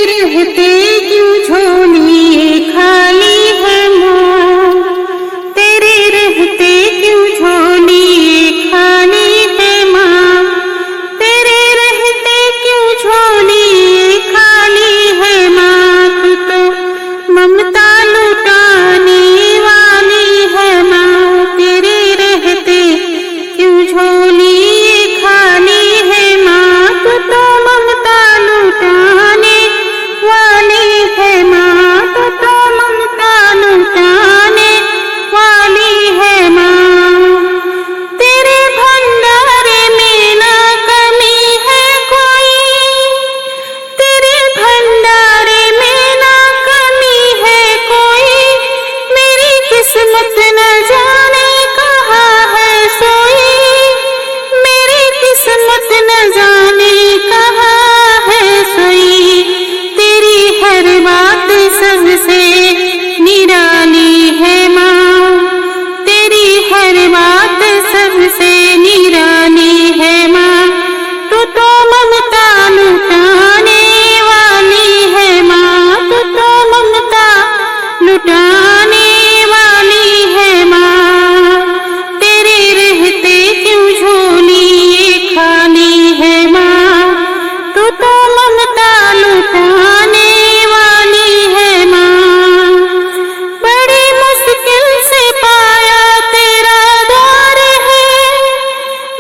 रहते क्यों झोली ये खाली है माँ, तेरे रहते क्यों झोली ये खाली है माँ, तेरे रहते क्यों झोली ये खाली है माँ। तू तो ममता लुटाने वाली है माँ, तेरे रहते क्यों झोली ये खाली है माँ। तू तो ममता लुटाने वाली है माँ, तू तो ममता लुटाने वाली है माँ। तेरे भंडारे में ना कमी है कोई, तेरे भंडारे में ना कमी है कोई, मेरी किस्मत न जाने कहाँ है सोई, मेरी किस्मत न जाने कहाँ है सोई। तेरी हर बात सबसे निराली है माँ, तेरी हर बात सबसे निराली है माँ। तू तो ममता लुटाने वाली है माँ, तू तो ममता लुटाने वाली है माँ। तेरे रहते क्यों झोली ये खाली है माँ, तू तो ममता लुटाने वाली है माँ। बड़ी मुश्किल से पाया तेरा द्वार है,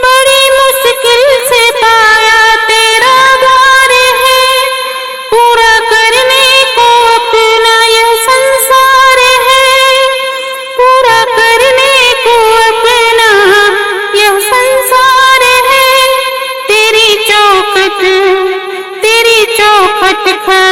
बड़ी मुश्किल से पाया तेरा द्वार है, पूरा करने को अपना यह संसार है, पूरा करने को अपना यह संसार है। तेरी चौखट खा